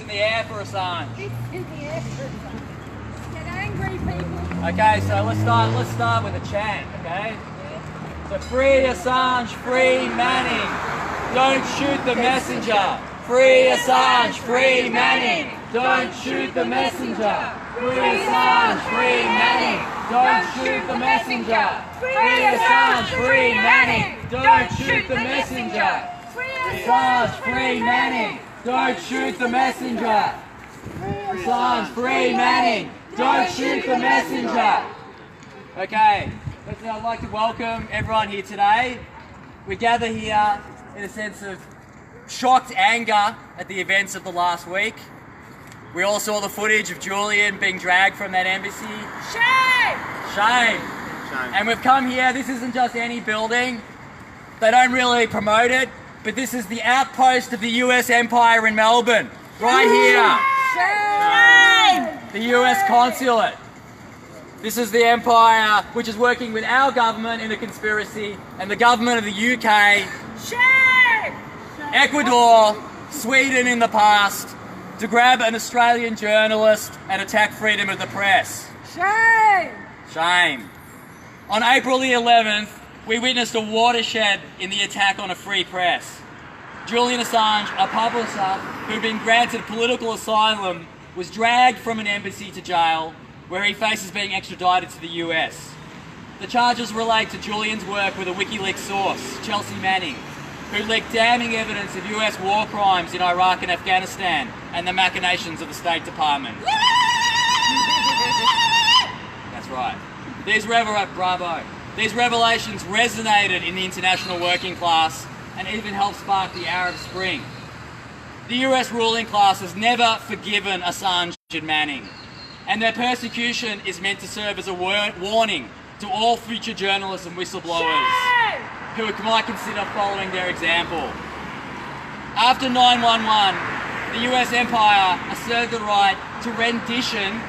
in the air for Assange? It's in the air for Assange. Get angry, people. Okay, so let's start with a chant, okay? So free Assange, free Manning. Don't shoot the messenger. Free Assange, free Manning. Don't shoot the messenger. Free Assange, free Manning. Don't shoot the messenger. Free Assange, free Manning. Don't shoot the messenger. Assange, free Manning. Don't shoot the messenger. Assange, free Manning. Don't shoot the messenger. Okay, listen, I'd like to welcome everyone here today. We gather here in a sense of shocked anger at the events of the last week. We all saw the footage of Julian being dragged from that embassy. Shame! Shame. And we've come here, this isn't just any building. They don't really promote it, but this is the outpost of the US Empire in Melbourne. Right here. Shame! The US Consulate. This is the empire which is working with our government in a conspiracy and the government of the UK, Shame! Ecuador, Sweden in the past, to grab an Australian journalist and attack freedom of the press. Shame! Shame. On April the 11th, we witnessed a watershed in the attack on a free press. Julian Assange, a publisher who'd been granted political asylum, was dragged from an embassy to jail, where he faces being extradited to the US. The charges relate to Julian's work with a WikiLeaks source, Chelsea Manning, who leaked damning evidence of US war crimes in Iraq and Afghanistan and the machinations of the State Department. That's right. These revelations resonated in the international working class and even helped spark the Arab Spring. The US ruling class has never forgiven Assange and Manning, and their persecution is meant to serve as a warning to all future journalists and whistleblowers who might consider following their example. After 9/11, the US Empire asserted the right to rendition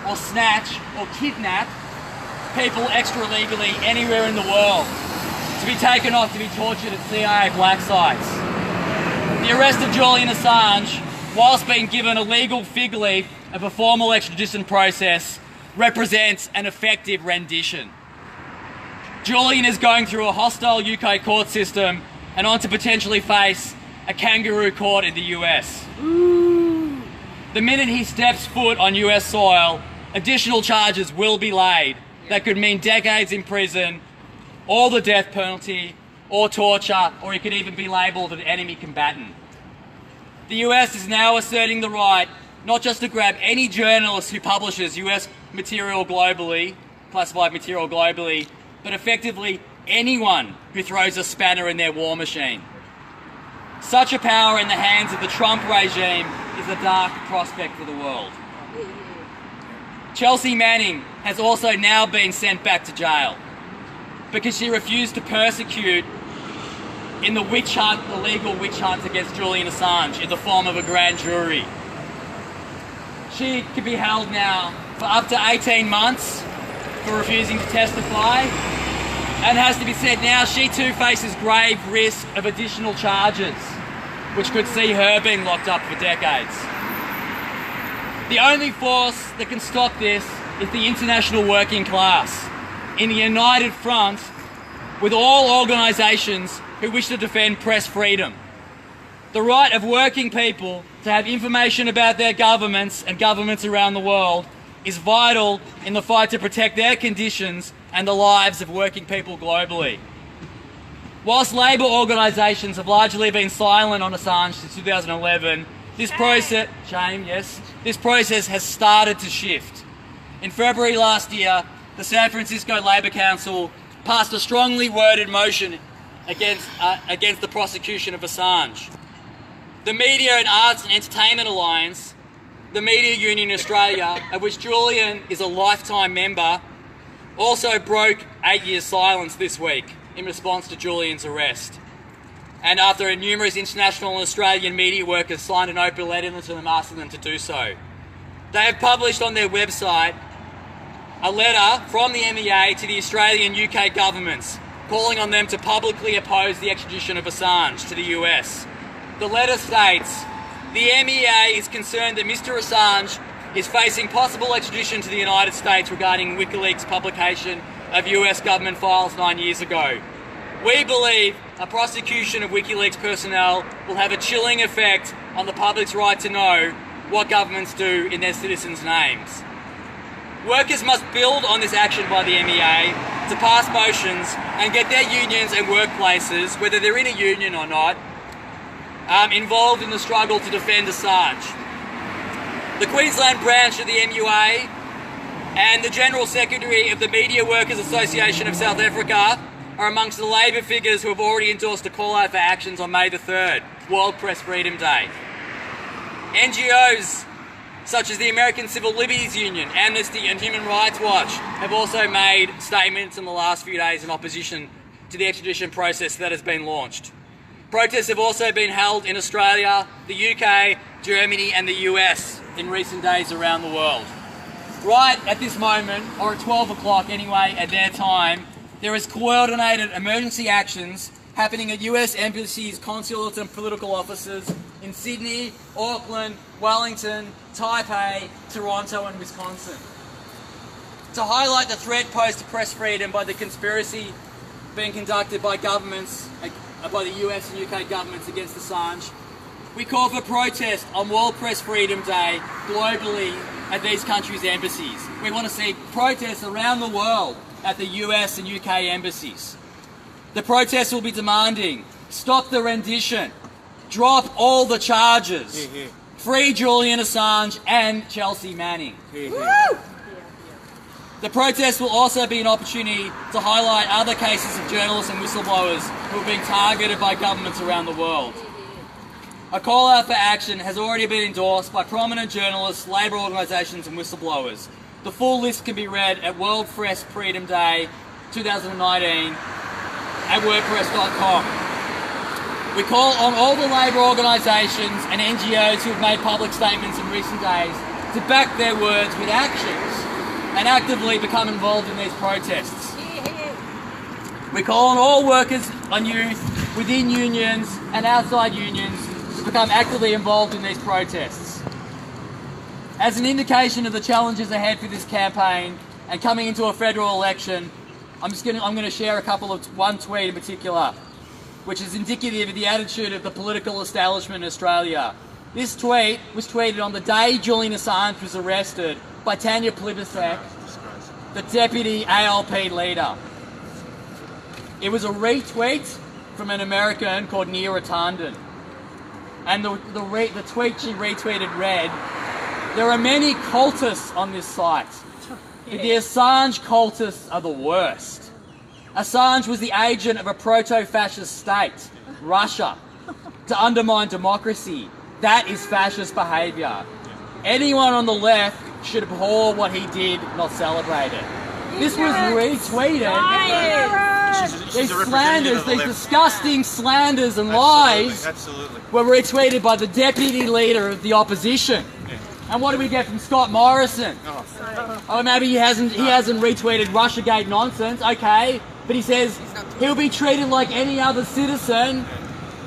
or snatch or kidnap people extra-legally anywhere in the world, to be taken off to be tortured at CIA black sites. The arrest of Julian Assange, whilst being given a legal fig leaf of a formal extradition process, represents an effective rendition. Julian is going through a hostile UK court system and on to potentially face a kangaroo court in the US. Ooh. The minute he steps foot on US soil, additional charges will be laid that could mean decades in prison, or the death penalty, or torture, or he could even be labelled an enemy combatant. The US is now asserting the right not just to grab any journalist who publishes US material globally, classified material globally, but effectively anyone who throws a spanner in their war machine. Such a power in the hands of the Trump regime is a dark prospect for the world. Chelsea Manning has also now been sent back to jail because she refused to persecute in the witch hunt, the legal witch hunt against Julian Assange in the form of a grand jury. She can be held now for up to 18 months for refusing to testify, and has to be said now she too faces grave risk of additional charges, which could see her being locked up for decades. The only force that can stop this is the international working class, in a united front with all organisations who wish to defend press freedom. The right of working people to have information about their governments and governments around the world is vital in the fight to protect their conditions and the lives of working people globally. Whilst labour organisations have largely been silent on Assange since 2011, this process has started to shift. In February last year, the San Francisco Labour Council passed a strongly worded motion against the prosecution of Assange. The Media and Arts and Entertainment Alliance, the Media Union Australia, of which Julian is a lifetime member, also broke 8 years' silence this week in response to Julian's arrest. And after numerous international and Australian media workers signed an open letter to them asking them to do so. They have published on their website a letter from the MEA to the Australian and UK governments calling on them to publicly oppose the extradition of Assange to the US. The letter states, the MEA is concerned that Mr. Assange is facing possible extradition to the United States regarding WikiLeaks' publication of US government files 9 years ago. We believe a prosecution of WikiLeaks personnel will have a chilling effect on the public's right to know what governments do in their citizens' names. Workers must build on this action by the MEA to pass motions and get their unions and workplaces, whether they're in a union or not, involved in the struggle to defend Assange. The Queensland branch of the MUA and the General Secretary of the Media Workers Association of South Africa are amongst the Labor figures who have already endorsed a call out for actions on May the 3rd, World Press Freedom Day. NGOs such as the American Civil Liberties Union, Amnesty and Human Rights Watch have also made statements in the last few days in opposition to the extradition process that has been launched. Protests have also been held in Australia, the UK, Germany and the US in recent days around the world. Right at this moment, or at 12 o'clock anyway at their time, there is coordinated emergency actions happening at US embassies, consulates and political offices in Sydney, Auckland, Wellington, Taipei, Toronto and Wisconsin. To highlight the threat posed to press freedom by the conspiracy being conducted by governments, by the US and UK governments against Assange, we call for protest on World Press Freedom Day globally at these countries' embassies. We want to see protests around the world at the US and UK embassies. The protests will be demanding, stop the rendition, drop all the charges, free Julian Assange and Chelsea Manning. The protest will also be an opportunity to highlight other cases of journalists and whistleblowers who have been targeted by governments around the world. A call out for action has already been endorsed by prominent journalists, labour organisations and whistleblowers. The full list can be read at World Press Freedom Day 2019 at wordpress.com. We call on all the labour organisations and NGOs who have made public statements in recent days to back their words with actions and actively become involved in these protests. We call on all workers on youth within unions and outside unions to become actively involved in these protests. As an indication of the challenges ahead for this campaign and coming into a federal election, I'm going to share one tweet in particular, which is indicative of the attitude of the political establishment in Australia. This tweet was tweeted on the day Julian Assange was arrested by Tanya Plibersek, the deputy ALP leader. It was a retweet from an American called Neera Tanden. And the tweet she retweeted read, "There are many cultists on this site. The Assange cultists are the worst. Assange was the agent of a proto-fascist state, Russia, to undermine democracy. That is fascist behaviour. Anyone on the left should abhor what he did, not celebrate it." This was retweeted. These slanders, these disgusting slanders and lies were retweeted by the deputy leader of the opposition. And what do we get from Scott Morrison? Oh, maybe he hasn't retweeted Russiagate nonsense, okay, but he says he'll be treated like any other citizen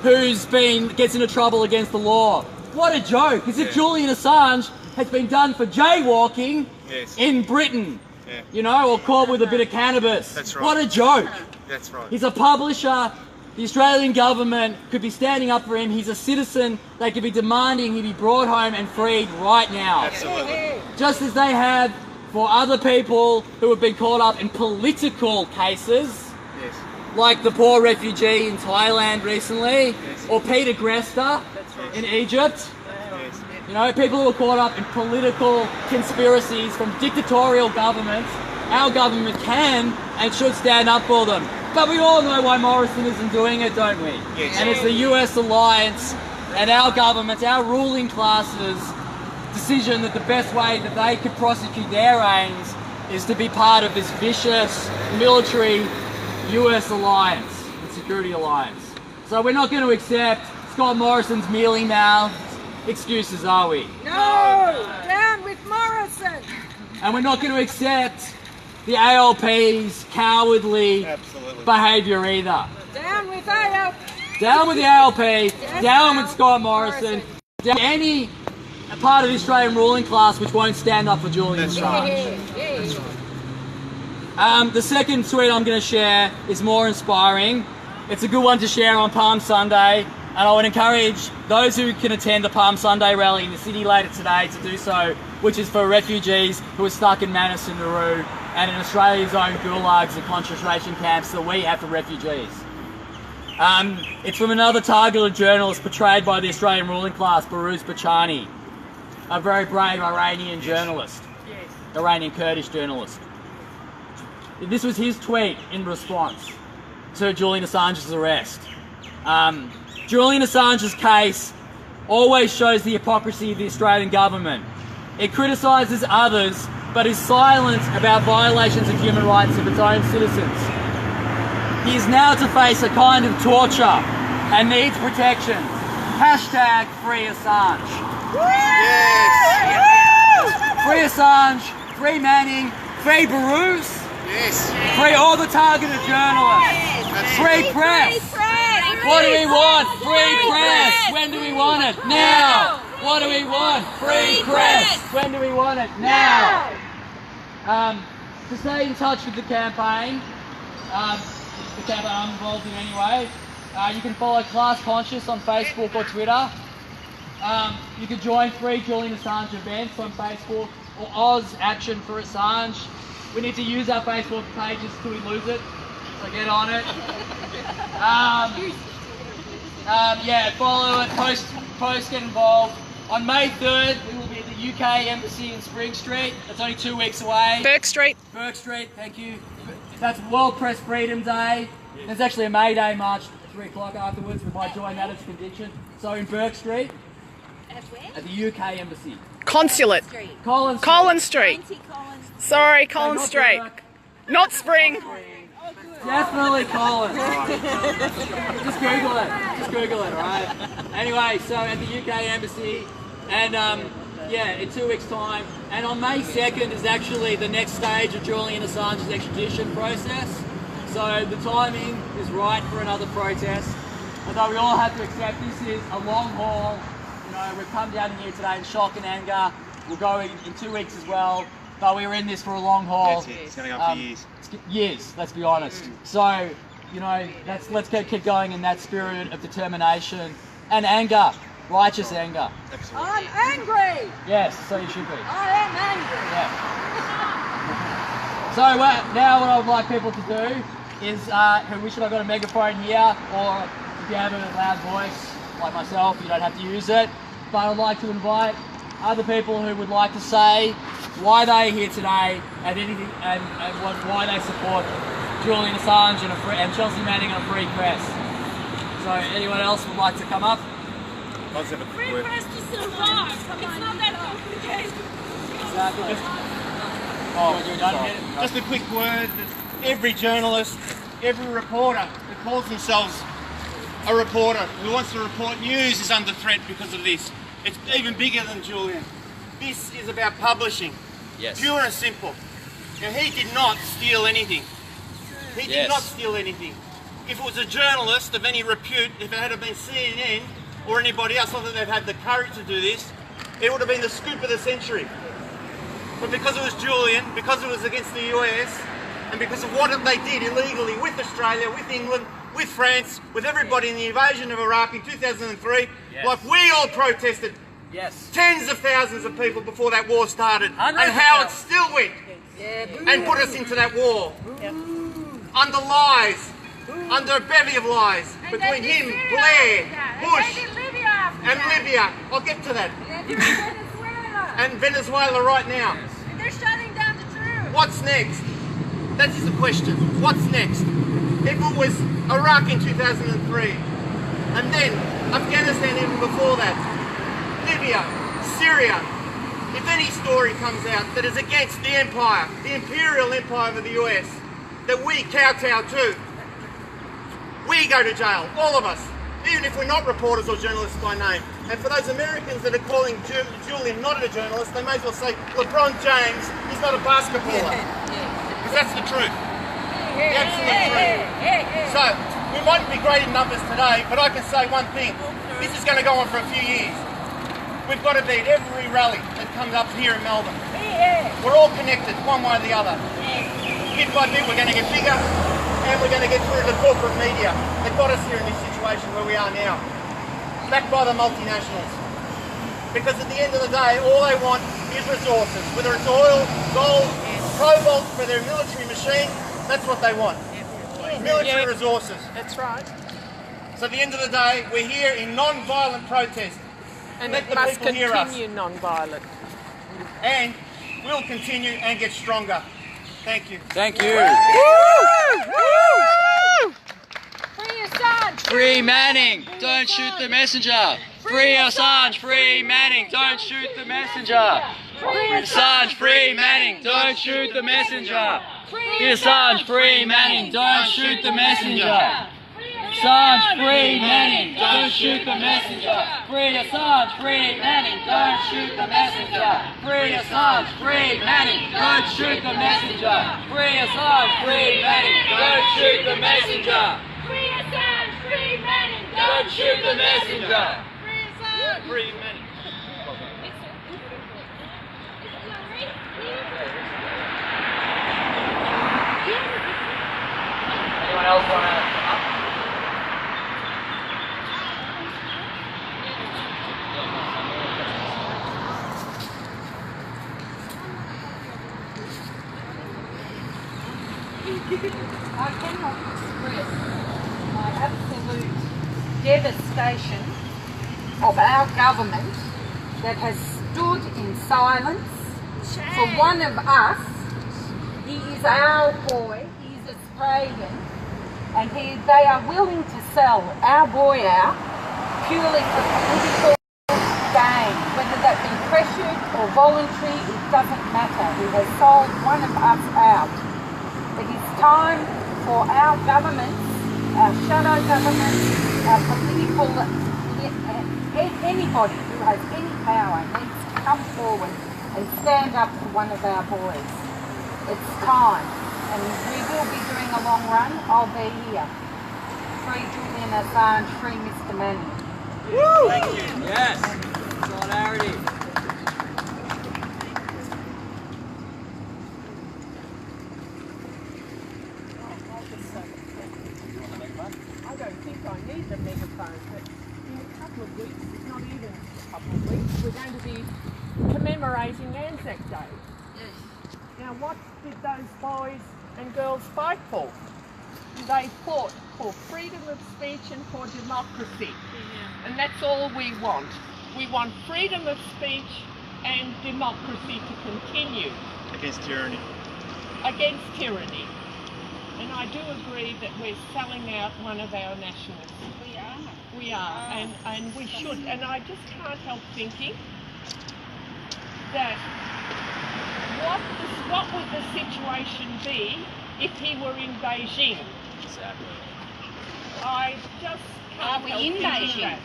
who's gets into trouble against the law. What a joke! As if Julian Assange has been done for jaywalking in Britain, you know, or caught with a bit of cannabis. That's right. What a joke! That's right. He's a publisher. The Australian government could be standing up for him. He's a citizen. They could be demanding he be brought home and freed right now. Absolutely. Just as they have for other people who have been caught up in political cases, like the poor refugee in Thailand recently, or Peter Gresta in Egypt. You know, people who are caught up in political conspiracies from dictatorial governments. Our government can and should stand up for them. But we all know why Morrison isn't doing it, don't we? Yes. And it's the US alliance and our government, our ruling classes' decision that the best way that they could prosecute their aims is to be part of this vicious military US alliance, the security alliance. So we're not going to accept Scott Morrison's mealy-mouthed excuses, are we? No! Down with Morrison! And we're not going to accept the ALP's cowardly behaviour either. Down with ALP! Down with the ALP, down with Scott Morrison. any part of the Australian ruling class which won't stand up for Julian Assange. The second tweet I'm going to share is more inspiring. It's a good one to share on Palm Sunday, and I would encourage those who can attend the Palm Sunday rally in the city later today to do so, which is for refugees who are stuck in Manus and Nauru and in Australia's own gulags and concentration camps that we have for refugees. It's from another targeted journalist portrayed by the Australian ruling class, Behrouz Bachani, a very brave Iranian journalist, Iranian Kurdish journalist. This was his tweet in response to Julian Assange's arrest. Julian Assange's case always shows the hypocrisy of the Australian government. It criticises others, but is silent about violations of human rights of its own citizens. He is now to face a kind of torture and needs protection. Hashtag free Assange. Yes. Free Assange, free Manning, free Behrouz. Yes. Free all the targeted journalists. Free press. What do we want? Free press. When do we want it? Now. What do we want? Free press. When do we want it? Now. To stay in touch with the campaign I'm involved in anyway, you can follow Class Conscious on Facebook or Twitter. You can join free Julian Assange events on Facebook or Oz Action for Assange. We need to use our Facebook pages till we lose it, so get on it. Yeah, follow it, post, get involved. On May 3rd, we will be at the UK Embassy in Spring Street. That's only 2 weeks away. Burke Street. Burke Street, thank you. That's World Press Freedom Day. There's actually a May Day march at 3 o'clock afterwards. We might join that as a condition. So in Burke Street, at the UK Embassy. Consulate. Collins Street. Sorry, Collins Street. Not Spring. Definitely Collins. Just Google it. Just Google it, alright? Anyway, so at the UK Embassy, and yeah, in 2 weeks' time. And on May 2nd is actually the next stage of Julian Assange's extradition process. So the timing is right for another protest. Although we all have to accept this is a long haul. You know, we've come down here today in shock and anger. We'll go in 2 weeks as well. But we were in this for a long haul. It's going to go for years. Years, let's be honest. So, you know, let's keep going in that spirit of determination and anger, righteous anger. I'm angry. Yes, so you should be. I am angry. Yeah. So now what I would like people to do is, who wish I've got a megaphone here, or if you have a loud voice like myself, you don't have to use it. But I'd like to invite other people who would like to say why they're here today and anything and why they support Julian Assange and Chelsea Manning and a free press. So anyone else would like to come up? Free press to survive. It's not that complicated. Exactly. You're done here? Just a quick word that every journalist, every reporter that calls themselves a reporter who wants to report news is under threat because of this. It's even bigger than Julian. This is about publishing. Yes. Pure and simple. Now, he did not steal anything. He did not steal anything. If it was a journalist of any repute, if it had been CNN or anybody else, not that they've had the courage to do this, it would have been the scoop of the century. But because it was Julian, because it was against the US, and because of what they did illegally with Australia, with England, with France, with everybody in the invasion of Iraq in 2003, like we all protested, tens of thousands of people before that war started, and how it still went and put us into that war. Under lies, under a bevy of lies, between him, Blair, Bush, and Libya. I'll get to that. And Venezuela right now. And they're shutting down the truth. What's next? That is the question. What's next? If it was Iraq in 2003, and then Afghanistan even before that, Libya, Syria, if any story comes out that is against the empire, the imperial empire of the US, that we kowtow to, we go to jail, all of us, even if we're not reporters or journalists by name. And for those Americans that are calling Julian not a journalist, they may as well say LeBron James is not a basketballer. Because that's the truth. The absolute truth. So, we mightn't be great in numbers today, but I can say one thing. This is going to go on for a few years. We've got to beat every rally that comes up here in Melbourne. We're all connected, one way or the other. Bit by bit, we're going to get bigger, and we're going to get through the corporate media that got us here in this situation where we are now. Backed by the multinationals. Because at the end of the day, all they want is resources. Whether it's oil, gold, cobalt for their military machine, that's what they want. Military resources. That's right. So at the end of the day, we're here in non-violent protest. And Let it the must people hear us. continue non-violent. And we'll continue and get stronger. Thank you. Thank you. Free Assange! Free Manning, don't shoot the messenger. Free Assange, free Manning, don't shoot the messenger. Free Assange, free Manning, don't shoot the messenger. Free Assange, free Manning, don't shoot the messenger. Assange, free Manning, don't shoot the messenger. Free Assange, free Manning, don't shoot the messenger. Free Assange, free Manning, don't shoot the messenger. Free Assange, free Manning, don't shoot the messenger. Free Assange! Free Manning! Don't shoot the messenger. Free Assange! Free Manning. Anyone else want to come up? I cannot express my absolute devastation of our government that has stood in silence for one of us. He is our boy, he is Australian, and they are willing to sell our boy out purely for political gain. Whether that be pressured or voluntary, it doesn't matter. He has sold one of us out. It is time for our governments, our shadow governments, our political, anybody who has any power needs to come forward and stand up for one of our boys. It's time, and we will be doing a long run. I'll be here. Free Julian Assange, free Mr. Manning. Thank you. Yes. Solidarity. I don't think I need the megaphone, but in a couple of weeks, not even a couple of weeks, we're going to be commemorating Anzac Day. Now, what did those boys and girls fight for? They fought for freedom of speech and for democracy. And that's all we want. We want freedom of speech and democracy to continue. Against tyranny. Against tyranny. And I do agree that we're selling out one of our nationalists. We are, and we should. And I just can't help thinking that what would the situation be if he were in Beijing? Exactly. I just can't Are we help in thinking Beijing? that.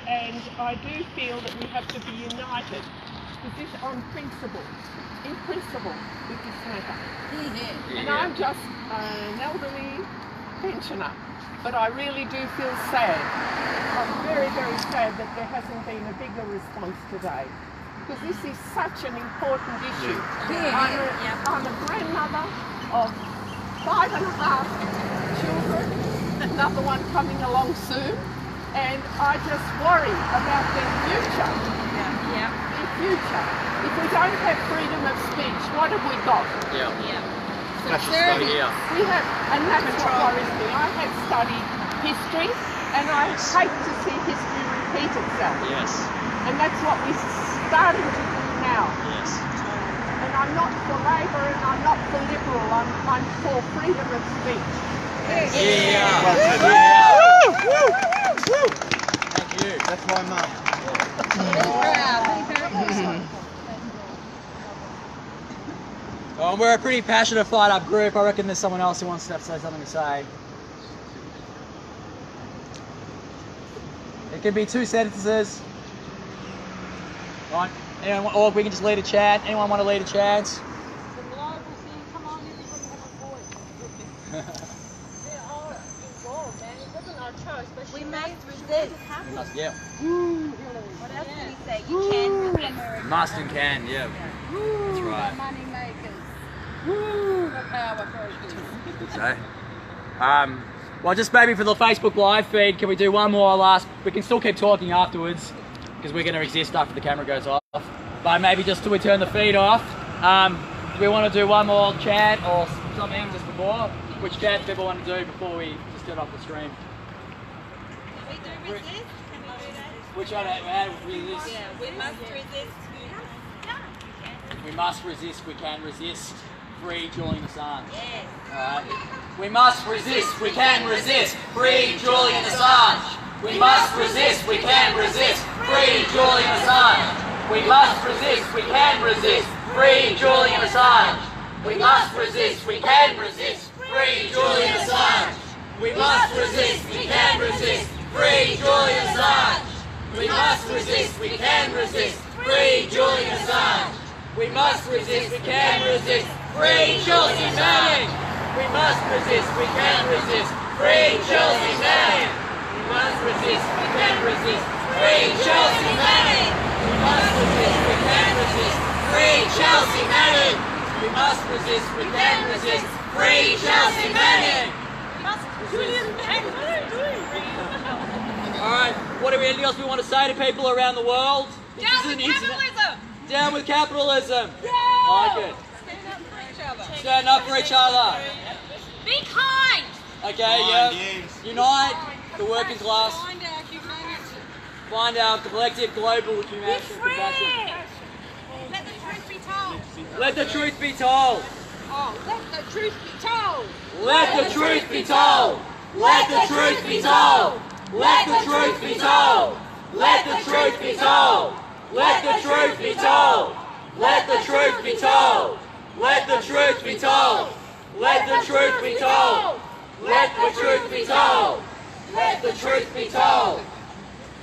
And I do feel that we have to be united. Because this on principle, in principle, with this matter. And I'm just an elderly pensioner, but I really do feel sad. I'm very, very sad that there hasn't been a bigger response today, because this is such an important issue. I'm a grandmother of 5.5 children, another one coming along soon, and I just worry about their future. Their future. If we don't have freedom of speech, what have we got? We have, and that's what worries me. I have studied history, and I hate to see history repeat itself. And that's what we're starting to do now. And I'm not for Labour, and I'm not for Liberal. I'm for freedom of speech. Thank you. That's my mum. Well, we're a pretty passionate fight up group. I reckon there's someone else who wants to say something to say. It could be 2 sentences. Right? Anyone, or we can just lead a chant. Anyone want to lead a chant? We must resist. Yeah. What else did he say? You can resist. Must and can, yeah. That's right. Money makers. Woo! The power brokers. So, well, just maybe for the Facebook live feed, can we do one more last? We can still keep talking afterwards because we're going to exist after the camera goes off. But maybe just till we turn the feed off, do we want to do one more chant or something just before? Which chant do people want to do before we just turn off the stream? Can we do resist? Can we do that? Which one? Resist. Yeah, we must resist. We must resist. We can resist. Free Julian Assange. Yes. Alright. We must resist. We can resist. Free Julian Assange. We must resist. We can resist. Free Julian Assange. We must resist. We can resist. Free Julian Assange. We must resist. We can resist. Free Julian Assange. We must resist. We can resist. Free Julian Assange. We must resist. We can resist. Free Julian Assange. We must resist. We can resist. Free Julian Assange. We must resist. We can resist. Free Julian Assange. We must resist. We can resist. Free Julian Assange. We must resist. We can resist. Free Chelsea Manning. We must resist. We can resist. Free Chelsea Manning. All right. What do we? Anything else we want to say to people around the world? Down with capitalism! Down with capitalism. Yeah! I like it. Stand up for each other. Stand up for each other. Be kind! Okay, yeah. Unite the working class. Find our humanity. Find our collective global Be humanity and free! compassion. Let the truth be told. Let the truth be told. Oh, let the truth be told. Let the truth be told. Let the truth be told. Let the truth be told. Let the truth be told. Let the truth be told. Let the truth be told. Let the truth be told. Let the truth be told. Let the truth be told. Let the truth be told.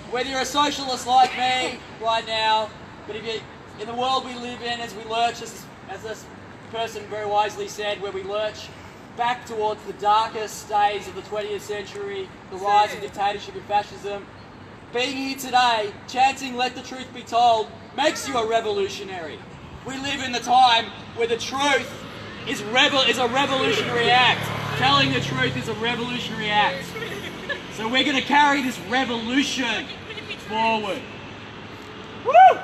Whether you're a socialist like me right now, but if you in the world we live in, as we lurch, as this person very wisely said, where we lurch back towards the darkest days of the 20th century, the rise of dictatorship and fascism, being here today, chanting "Let the truth be told" makes you a revolutionary. We live in the time where the truth is a revolutionary act. Telling the truth is a revolutionary act. So we're going to carry this revolution forward. Woo!